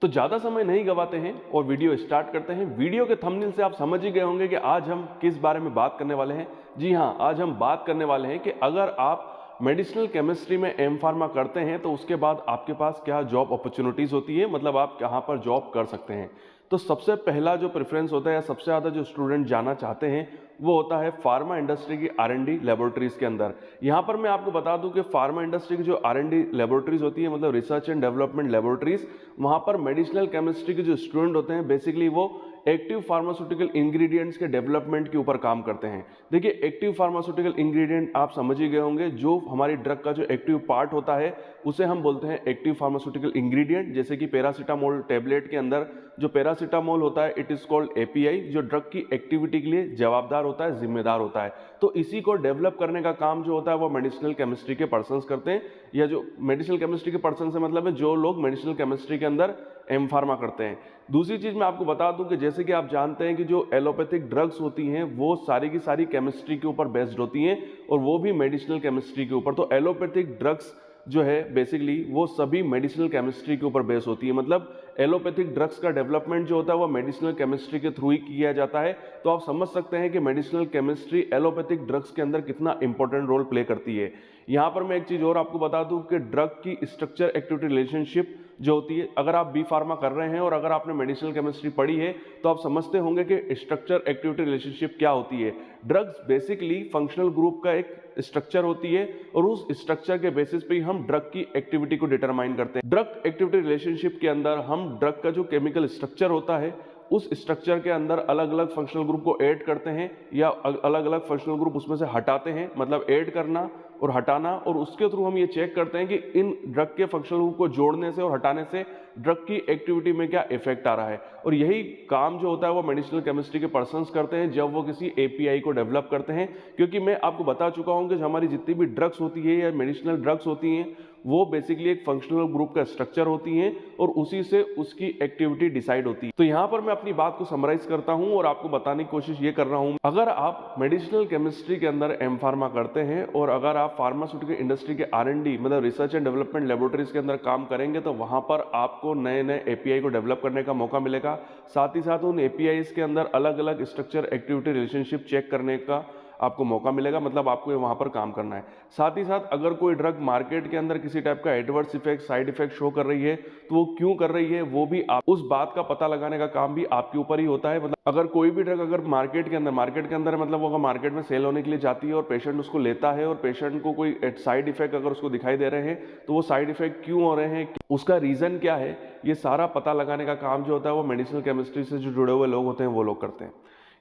तो ज़्यादा समय नहीं गवाते हैं और वीडियो स्टार्ट करते हैं। वीडियो के थंबनेल से आप समझ ही गए होंगे कि आज हम किस बारे में बात करने वाले हैं। जी हाँ, आज हम बात करने वाले हैं कि अगर आप मेडिसिनल केमिस्ट्री में एम फार्मा करते हैं तो उसके बाद आपके पास क्या जॉब अपॉर्चुनिटीज़ होती है, मतलब आप कहाँ पर जॉब कर सकते हैं। तो सबसे पहला जो प्रेफरेंस होता है या सबसे ज़्यादा जो स्टूडेंट जाना चाहते हैं वो होता है फार्मा इंडस्ट्री की R&D लेबोरेटरीज़ के अंदर। यहाँ पर मैं आपको बता दूं कि फार्मा इंडस्ट्री की जो R&D लेबोरेटरीज़ होती है, मतलब रिसर्च एंड डेवलपमेंट लेबोरेटरीज़, वहाँ पर मेडिसिनल केमिस्ट्री के जो स्टूडेंट होते हैं बेसिकली वो एक्टिव फार्मास्यूटिकल इंग्रेडिएंट्स के डेवलपमेंट के ऊपर काम करते हैं। देखिए, एक्टिव फार्मास्यूटिकल इंग्रेडिएंट आप समझ ही गए होंगे, जो हमारी ड्रग का जो एक्टिव पार्ट होता है उसे हम बोलते हैं एक्टिव फार्मास्यूटिकल इंग्रेडिएंट। जैसे कि पैरासीटामोल टैबलेट के अंदर जो पैरासीटामोल होता है इट इज कॉल्ड एपीआई, जो ड्रग की एक्टिविटी के लिए जवाबदार होता है, जिम्मेदार होता है। तो इसी को डेवलप करने का काम जो होता है वो मेडिसिनल केमिस्ट्री के पर्सन्स करते हैं, या जो मेडिसिनल केमिस्ट्री के पर्सन से मतलब है जो लोग मेडिसिनल केमिस्ट्री के अंदर एम फार्मा करते हैं। दूसरी चीज मैं आपको बता दूं कि जैसे कि आप जानते हैं कि जो एलोपैथिक ड्रग्स होती हैं वो सारी की सारी केमिस्ट्री के ऊपर बेस्ड होती हैं और वो भी मेडिसिनल केमिस्ट्री के ऊपर। तो एलोपैथिक ड्रग्स जो है बेसिकली वो सभी मेडिसिनल केमिस्ट्री के ऊपर बेस होती है, मतलब एलोपैथिक ड्रग्स का डेवलपमेंट जो होता है वो मेडिसिनल केमिस्ट्री के थ्रू ही किया जाता है। तो आप समझ सकते हैं कि मेडिसिनल केमिस्ट्री एलोपैथिक ड्रग्स के अंदर कितना इंपॉर्टेंट रोल प्ले करती है। यहाँ पर मैं एक चीज और आपको बता दूं कि ड्रग की स्ट्रक्चर एक्टिविटी रिलेशनशिप जो होती है, अगर आप बी फार्मा कर रहे हैं और अगर आपने मेडिसिनल केमिस्ट्री पढ़ी है तो आप समझते होंगे कि स्ट्रक्चर एक्टिविटी रिलेशनशिप क्या होती है। ड्रग्स बेसिकली फंक्शनल ग्रुप का एक स्ट्रक्चर होती है और उस स्ट्रक्चर के बेसिस पे ही हम ड्रग की एक्टिविटी को डिटरमाइन करते हैं। ड्रग एक्टिविटी रिलेशनशिप के अंदर हम ड्रग का जो केमिकल स्ट्रक्चर होता है उस स्ट्रक्चर के अंदर अलग अलग फंक्शनल ग्रुप को ऐड करते हैं या अलग अलग फंक्शनल ग्रुप उसमें से हटाते हैं, मतलब ऐड करना और हटाना, और उसके थ्रू हम ये चेक करते हैं कि इन ड्रग के फंक्शनल ग्रुप को जोड़ने से और हटाने से ड्रग की एक्टिविटी में क्या इफेक्ट आ रहा है। और यही काम जो होता है वो मेडिसिनल केमिस्ट्री के पर्सन्स करते हैं जब वो किसी एपीआई को डेवलप करते हैं। क्योंकि मैं आपको बता चुका हूं कि हमारी जितनी भी ड्रग्स होती है या मेडिसिनल ड्रग्स होती हैं वो बेसिकली एक फंक्शनल ग्रुप का स्ट्रक्चर होती हैं और उसी से उसकी एक्टिविटी डिसाइड होती है। तो यहां पर मैं अपनी बात को समराइज करता हूं और आपको बताने की कोशिश ये कर रहा हूं, अगर आप मेडिसिनल केमिस्ट्री के अंदर एम फार्मा करते हैं और अगर आप फार्मास्यूटिकल इंडस्ट्री के R&D मतलब रिसर्च एंड डेवलपमेंट लेबोरेटरीज के अंदर काम करेंगे तो वहां पर आपको नए नए एपीआई को डेवलप करने का मौका मिलेगा। साथ ही साथ उन एपीआईज के अंदर अलग अलग स्ट्रक्चर एक्टिविटी रिलेशनशिप चेक करने का आपको मौका मिलेगा, मतलब आपको वहां पर काम करना है। साथ ही साथ अगर कोई ड्रग मार्केट के अंदर किसी टाइप का adverse effect side effect show कर रही है तो वो क्यों कर रही है वो भी आप उस बात का पता लगाने का काम भी आपके ऊपर ही होता है। मतलब अगर कोई भी ड्रग अगर मार्केट के अंदर मतलब वो अगर मार्केट में सेल होने के लिए जाती है और पेशेंट उसको लेता है और पेशेंट को कोई साइड इफेक्ट अगर उसको दिखाई दे रहे हैं तो वो साइड इफेक्ट क्यों हो रहे हैं, उसका रीजन क्या है, ये सारा पता लगाने का काम जो होता है वो मेडिसिनल केमिस्ट्री से जो जुड़े हुए लोग होते हैं वो लोग करते हैं।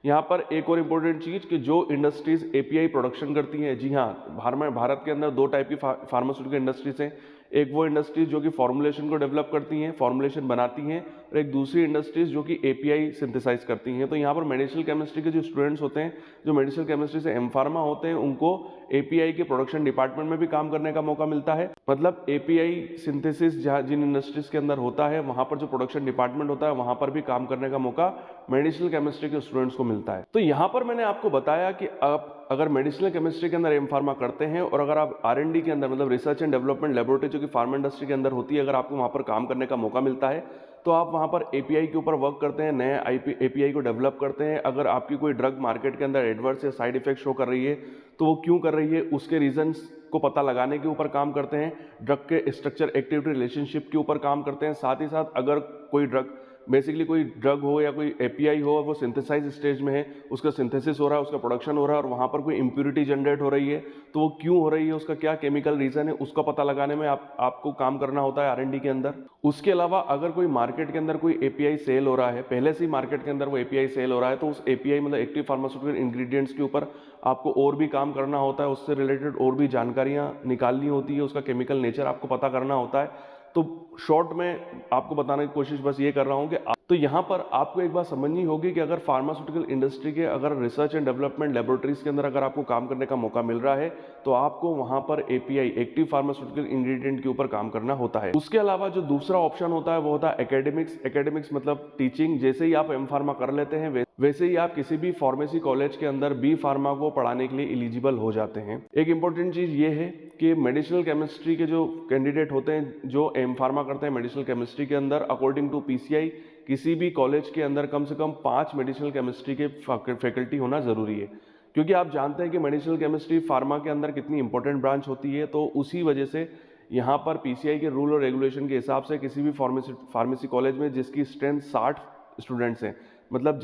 यहाँ पर एक और इम्पोर्टेंट चीज कि जो इंडस्ट्रीज एपीआई प्रोडक्शन करती हैं, जी हाँ, भारत के अंदर दो टाइप की फार्मास्यूटिकल इंडस्ट्रीज हैं। एक वो इंडस्ट्रीज जो कि फॉर्मुलेशन को डेवलप करती हैं, फॉर्मुलेशन बनाती हैं, और एक दूसरी इंडस्ट्रीज जो कि एपीआई सिंथेसाइज करती हैं। तो यहाँ पर मेडिसिनल केमिस्ट्री के जो स्टूडेंट्स होते हैं जो मेडिसिनल केमिस्ट्री से एम फार्मा होते हैं उनको एपीआई के प्रोडक्शन डिपार्टमेंट में भी काम करने का मौका मिलता है। मतलब एपीआई सिंथेसिस जिन इंडस्ट्रीज के अंदर होता है वहां पर जो प्रोडक्शन डिपार्टमेंट होता है वहां पर भी काम करने का मौका मेडिसिनल केमिस्ट्री के स्टूडेंट्स को मिलता है। तो यहाँ पर मैंने आपको बताया कि आप अगर मेडिसिनल केमिस्ट्री के अंदर एम फार्मा करते हैं और अगर आप R&D के अंदर मतलब रिसर्च एंड डेवलपमेंट लेबोरेटरी जो कि फार्मा इंडस्ट्री के अंदर होती है, अगर आपको वहां पर काम करने का मौका मिलता है तो आप वहां पर एपीआई के ऊपर वर्क करते हैं, नए एपीआई को डेवलप करते हैं। अगर आपकी कोई ड्रग मार्केट के अंदर एडवर्स या साइड इफेक्ट शो कर रही है तो वो क्यों कर रही है उसके रीजंस को पता लगाने के ऊपर काम करते हैं, ड्रग के स्ट्रक्चर एक्टिविटी रिलेशनशिप के ऊपर काम करते हैं। साथ ही साथ अगर कोई ड्रग बेसिकली कोई ड्रग हो या कोई एपीआई हो वो सिंथेसाइज स्टेज में है, उसका सिंथेसिस हो रहा है, उसका प्रोडक्शन हो रहा है और वहां पर कोई इंप्यूरिटी जनरेट हो रही है तो वो क्यों हो रही है, उसका क्या केमिकल रीजन है, उसका पता लगाने में आपको काम करना होता है R&D के अंदर। उसके अलावा अगर कोई मार्केट के अंदर कोई एपीआई सेल हो रहा है, पहले से ही मार्केट के अंदर वो एपीआई सेल हो रहा है, तो उस एपीआई मतलब एक्टिव फार्मास्यूटिकल इंग्रेडिएंट्स के ऊपर आपको और भी काम करना होता है, उससे रिलेटेड और भी जानकारियां निकालनी होती है, उसका केमिकल नेचर आपको पता करना होता है। तो शॉर्ट में आपको बताने की कोशिश बस ये कर रहा हूं कि तो यहाँ पर आपको एक बात समझनी होगी कि अगर फार्मास्यूटिकल इंडस्ट्री के अगर रिसर्च एंड डेवलपमेंट लेबोरेटरीज के अंदर अगर आपको काम करने का मौका मिल रहा है तो आपको वहाँ पर एपीआई एक्टिव फार्मास्यूटिकल इंग्रेडिएंट के ऊपर काम करना होता है। उसके अलावा जो दूसरा ऑप्शन होता है वो होता है एकेडमिक्स। एकेडमिक्स मतलब टीचिंग। जैसे ही आप एम फार्मा कर लेते हैं वैसे ही आप किसी भी फार्मेसी कॉलेज के अंदर बी फार्मा को पढ़ाने के लिए एलिजिबल हो जाते हैं। एक इंपॉर्टेंट चीज ये है कि मेडिसिनल केमिस्ट्री के जो कैंडिडेट होते हैं जो एम फार्मा करते हैं मेडिसिनल केमिस्ट्री के अंदर, अकॉर्डिंग टू पीसीआई किसी भी कॉलेज के अंदर कम से कम 5 मेडिसिनल केमिस्ट्री के फैकल्टी होना जरूरी है, क्योंकि आप जानते हैं कि मेडिसिनल केमिस्ट्री फार्मा के अंदर कितनी इंपॉर्टेंट ब्रांच होती है। तो उसी वजह से यहाँ पर पीसीआई के रूल और रेगुलेशन के हिसाब से किसी भी फार्मेसी कॉलेज में जिसकी स्ट्रेंथ 60 स्टूडेंट्स हैं, मतलब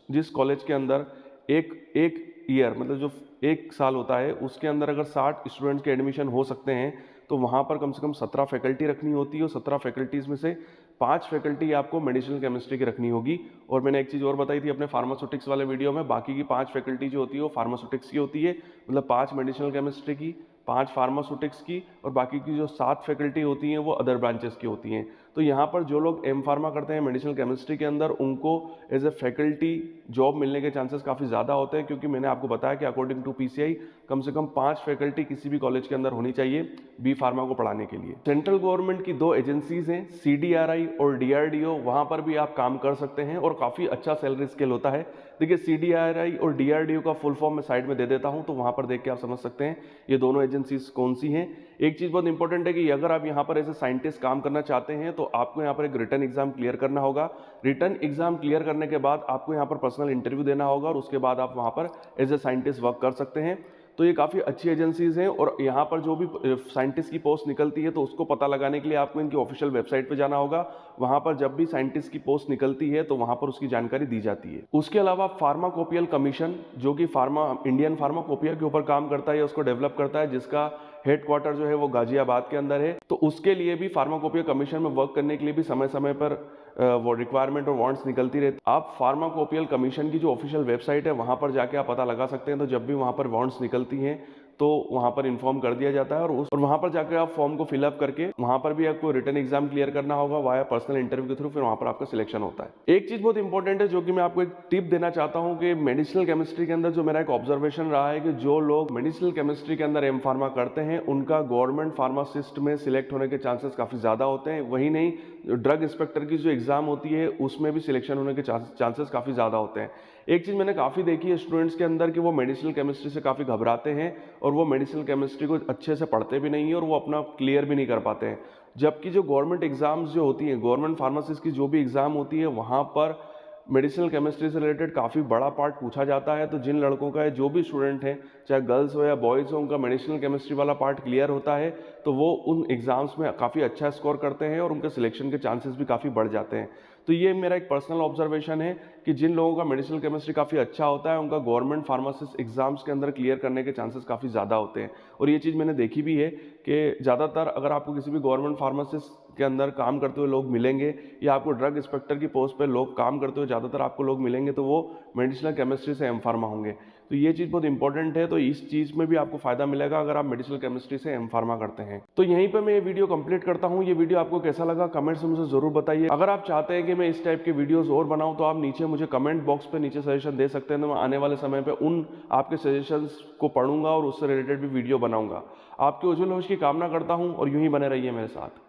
जिस कॉलेज के अंदर एक ईयर मतलब जो एक साल होता है उसके अंदर अगर 60 स्टूडेंट्स के एडमिशन हो सकते हैं तो वहाँ पर कम से कम 17 फैकल्टी रखनी होती है और 17 फैकल्टीज़ में से 5 फैकल्टी आपको मेडिसिनल केमिस्ट्री की रखनी होगी। और मैंने एक चीज़ और बताई थी अपने फार्मास्यूटिक्स वाले वीडियो में, बाकी की 5 फैकल्टी जो होती है वो फार्मास्यूटिक्स की होती है, मतलब 5 मेडिसिनल केमिस्ट्री की, 5 फार्मास्यूटिक्स की और बाकी की जो 7 फैकल्टी होती हैं वो अदर ब्रांचेस की होती हैं। तो यहाँ पर जो लोग एम फार्मा करते हैं मेडिसिनल केमिस्ट्री के अंदर उनको एज ए फैकल्टी जॉब मिलने के चांसेस काफ़ी ज़्यादा होते हैं, क्योंकि मैंने आपको बताया कि अकॉर्डिंग टू पीसीआई कम से कम 5 फैकल्टी किसी भी कॉलेज के अंदर होनी चाहिए बी फार्मा को पढ़ाने के लिए। सेंट्रल गवर्नमेंट की 2 एजेंसीज हैं, सीडीआरआई और डीआरडीओ, वहाँ पर भी आप काम कर सकते हैं और काफ़ी अच्छा सैलरी स्केल होता है। देखिए सीडीआरआई और डीआरडीओ का फुल फॉर्म मैं साइड में दे देता हूँ, तो वहाँ पर देख के आप समझ सकते हैं ये दोनों एजेंसीज कौन सी हैं। एक चीज़ बहुत इंपॉर्टेंट है कि अगर आप यहाँ पर एज ए साइंटिस्ट काम करना चाहते हैं तो आपको यहाँ पर एक रिटन एग्जाम क्लियर करना होगा। रिटन एग्जाम क्लियर करने के बाद आपको यहाँ पर पर्सनल इंटरव्यू देना होगा और उसके बाद आप वहाँ पर एज ए साइंटिस्ट वर्क कर सकते हैं। तो ये काफ़ी अच्छी एजेंसीज हैं और यहाँ पर जो भी साइंटिस्ट की पोस्ट निकलती है तो उसको पता लगाने के लिए आपको इनकी ऑफिशियल वेबसाइट पे जाना होगा। वहाँ पर जब भी साइंटिस्ट की पोस्ट निकलती है तो वहाँ पर उसकी जानकारी दी जाती है। उसके अलावा फार्माकोपियल कमीशन जो कि इंडियन फार्माकोपिया के ऊपर काम करता है, उसको डेवलप करता है, जिसका हेडक्वार्टर जो है वो गाजियाबाद के अंदर है। तो उसके लिए भी फार्माकोपिया कमीशन में वर्क करने के लिए भी समय समय पर वो रिक्वायरमेंट और वांट्स निकलती रहती। आप फार्माकोपियल कमीशन की जो ऑफिशियल वेबसाइट है वहाँ पर जाके आप पता लगा सकते हैं। तो जब भी वहाँ पर वांट्स निकलती हैं तो वहाँ पर इन्फॉर्म कर दिया जाता है और वहाँ पर जाकर आप फॉर्म को फिलअप करके वहाँ पर भी आपको रिटन एग्जाम क्लियर करना होगा वाया पर्सनल इंटरव्यू के थ्रू, फिर वहाँ पर आपका सिलेक्शन होता है। एक चीज़ बहुत इंपॉर्टेंट है जो कि मैं आपको एक टिप देना चाहता हूँ कि मेडिसिनल केमिस्ट्री के अंदर जो मेरा एक ऑब्जर्वेशन रहा है कि जो लोग मेडिसिनल केमिस्ट्री के अंदर एम फार्मा करते हैं उनका गवर्नमेंट फार्मासिस्ट में सिलेक्ट होने के चांसेस काफ़ी ज़्यादा होते हैं। वही नहीं, ड्रग इंस्पेक्टर की जो एग्जाम होती है उसमें भी सिलेक्शन होने के चांसेस काफ़ी ज़्यादा होते हैं। एक चीज़ मैंने काफ़ी देखी है स्टूडेंट्स के अंदर कि वो मेडिसिनल केमिस्ट्री से काफ़ी घबराते हैं और वो मेडिसिनल केमिस्ट्री को अच्छे से पढ़ते भी नहीं है और वो अपना क्लियर भी नहीं कर पाते हैं। जबकि जो गवर्नमेंट एग्जाम्स जो होती हैं, गवर्नमेंट फार्मासिस्ट की जो भी एग्ज़ाम होती है वहाँ पर मेडिसिनल केमिस्ट्री से रिलेटेड काफ़ी बड़ा पार्ट पूछा जाता है। तो जिन लड़कों का जो भी स्टूडेंट हैं, चाहे गर्ल्स हो या बॉयज़ हो, उनका मेडिसिनल केमिस्ट्री वाला पार्ट क्लियर होता है तो वो उन एग्ज़ाम्स में काफ़ी अच्छा स्कोर करते हैं और उनके सिलेक्शन के चांसेस भी काफ़ी बढ़ जाते हैं। तो ये मेरा एक पर्सनल ऑब्जर्वेशन है कि जिन लोगों का मेडिसिनल केमिस्ट्री काफ़ी अच्छा होता है उनका गवर्नमेंट फार्मासिस्ट एग्जाम्स के अंदर क्लियर करने के चांसेस काफ़ी ज़्यादा होते हैं। और ये चीज़ मैंने देखी भी है कि ज़्यादातर अगर आपको किसी भी गवर्नमेंट फार्मासिस्ट के अंदर काम करते हुए लोग मिलेंगे या आपको ड्रग इंस्पेक्टर की पोस्ट पे लोग काम करते हुए ज़्यादातर आपको लोग मिलेंगे तो वो मेडिसिनल केमिस्ट्री से एम फार्मा होंगे। तो ये चीज़ बहुत इंपॉर्टेंट है। तो इस चीज़ में भी आपको फायदा मिलेगा अगर आप मेडिसिनल केमिस्ट्री से एम फार्मा करते हैं। तो यहीं पे मैं ये वीडियो कंप्लीट करता हूँ। ये वीडियो आपको कैसा लगा कमेंट्स में मुझे ज़रूर बताइए। अगर आप चाहते हैं कि मैं इस टाइप के वीडियोस और बनाऊं तो आप नीचे मुझे कमेंट बॉक्स पे नीचे सजेशन दे सकते हैं। तो मैं आने वाले समय पे उन आपके सजेशंस को पढ़ूंगा और उससे रिलेटेड भी वीडियो बनाऊंगा। आपके उज्जवल भविष्य की कामना करता हूँ और यूं ही बने रहिए मेरे साथ।